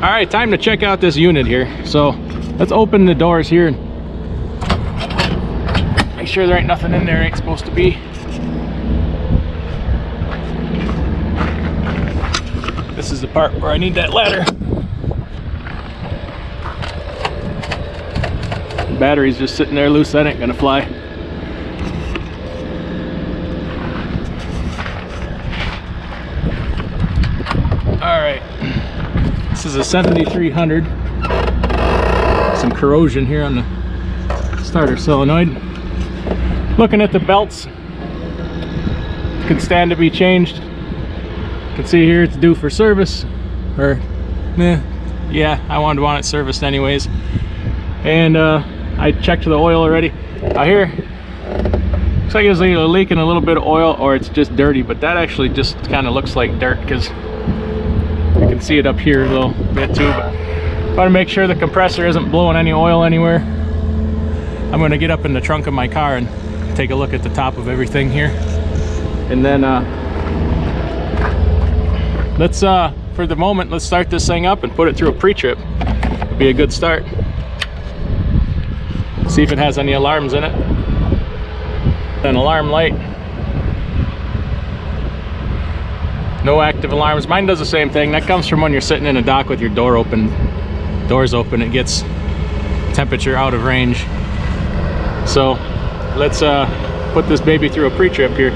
All right, time to check out this unit here. So let's open the doors here and make sure there ain't nothing in there ain't supposed to be. This is the part where I need that ladder. The battery's just sitting there loose, that ain't gonna fly. All right, this is a 7300. Some corrosion here on the starter solenoid. Looking at the belts, could stand to be changed. You can see here it's due for service, or yeah, I want it serviced anyways. And I checked the oil already. Out here, looks like it's either leaking a little bit of oil or it's just dirty, but that actually just kind of looks like dirt because you can see it up here a little bit too. But want to make sure the compressor isn't blowing any oil anywhere. I'm going to get up in the trunk of my car and take a look at the top of everything here, and then let's for the moment let's start this thing up and put it through a pre-trip. It'll be a good start. See if it has any alarms in it. An alarm light. No active alarms. Mine does the same thing. That comes from when you're sitting in a dock with your doors open. It gets temperature out of range. So let's put this baby through a pre-trip here.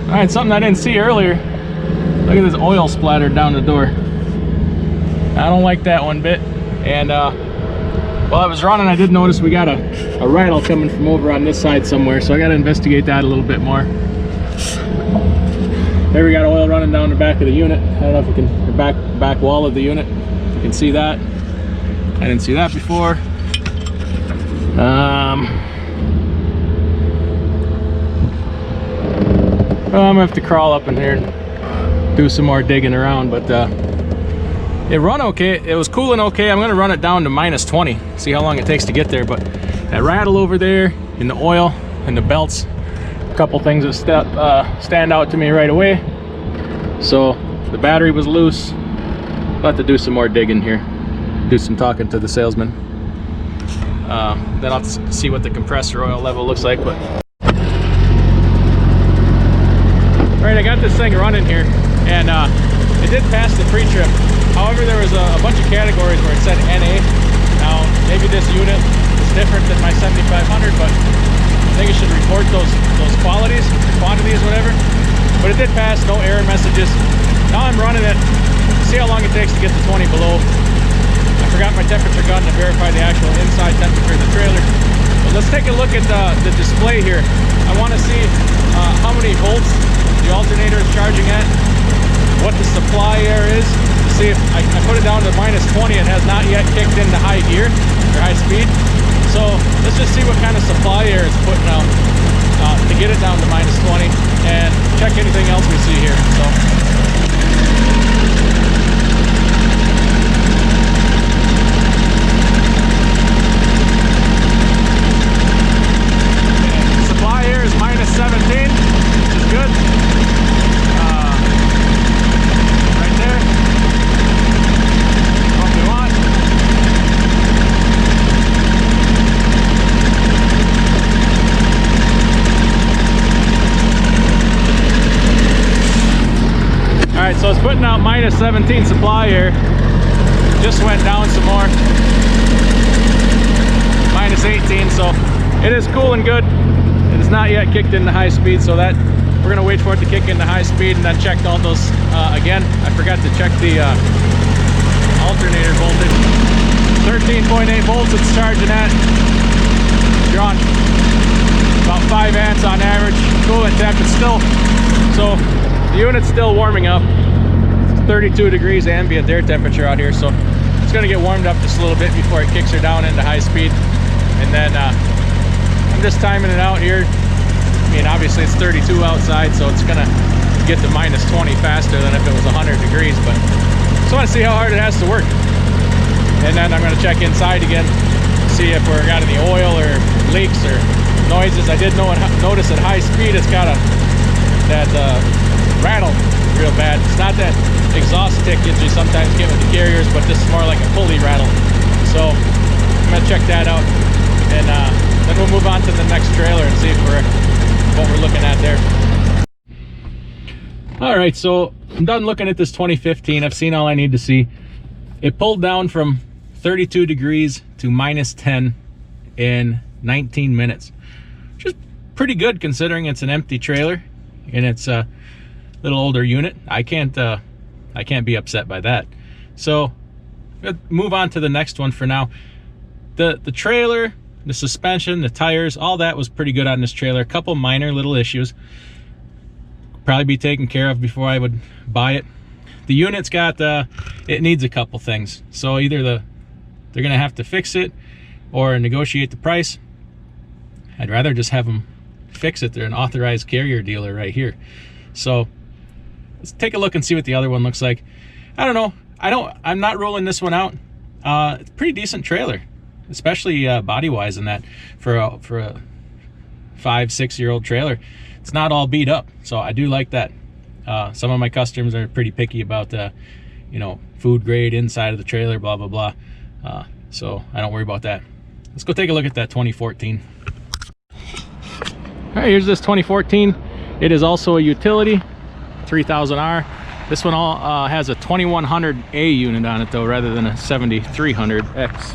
All right, something I didn't see earlier. Look at this oil splattered down the door. I don't like that one bit. And while I was running, I did notice we got a rattle coming from over on this side somewhere, so I got to investigate that a little bit more. There we got oil running down the back of the unit. I don't know if you can, the back wall of the unit. You can see that. I didn't see that before. I'm gonna have to crawl up in here and do some more digging around, but it run okay. It was cooling okay. I'm gonna run it down to -20, see how long it takes to get there. But that rattle over there in the oil and the belts, a couple things that stand out to me right away. So the battery was loose. I'll have to do some more digging here, do some talking to the salesman. Then I'll see what the compressor oil level looks like. But all right, I got this thing running here, and it did pass the pre-trip. However, there was a bunch of categories where it said NA. Now, maybe this unit is different than my 7500, but I think it should report those quantities, whatever. But it did pass, no error messages. Now I'm running it, see how long it takes to get to 20 below. I forgot my temperature gun to verify the actual inside temperature of the trailer. But let's take a look at the display here. I want to see how many volts the alternator is charging at, what the supply air is, to see if I put it down to -20. It has not yet kicked into high gear or high speed. So let's just see what kind of supply air it's putting out to get it down to -20, and check anything else we see here. So supply air is -17, which is good. Right there. What we want. Alright, so it's putting out -17 supply air. Just went down some more. -18, so it is cool and good. It is not yet kicked into high speed, so that we're gonna wait for it to kick into high speed and then check all those again. I forgot to check the alternator voltage. 13.8 volts it's charging at. You're on about 5 amps on average. Coolant temp is still, so the unit's still warming up. It's 32 degrees ambient air temperature out here, so it's gonna get warmed up just a little bit before it kicks her down into high speed. And then I'm just timing it out here. I mean, obviously it's 32 outside, so it's gonna get to -20 faster than if it was 100 degrees, but just want to see how hard it has to work. And then I'm gonna check inside again, see if we're got any oil or leaks or noises. I did notice at high speed it's got that rattle real bad. It's not that exhaust tick that you sometimes get with the carriers, but this is more like a pulley rattle. So I'm gonna check that out, and then we'll move on to the next trailer and see if what we're looking at there. All right, so I'm done looking at this 2015. I've seen all I need to see. It pulled down from 32 degrees to -10 in 19 minutes, which is pretty good considering it's an empty trailer and it's a little older unit. I can't be upset by that. So let's move on to the next one for now. The trailer, the suspension, the tires, all that was pretty good on this trailer. A couple minor little issues probably be taken care of before I would buy it. The unit's got it needs a couple things, so either they're gonna have to fix it or negotiate the price. I'd rather just have them fix it. They're an authorized carrier dealer right here. So let's take a look and see what the other one looks like. I don't know, I'm not ruling this one out. It's a pretty decent trailer, especially body wise in that for a 5-6 year old trailer. It's not all beat up, so I do like that. Some of my customers are pretty picky about the, you know, food grade inside of the trailer, blah blah blah. So I don't worry about that. Let's go take a look at that 2014. All right, here's this 2014. It is also a utility, 3000R. This one has a 2100A unit on it though, rather than a 7300X.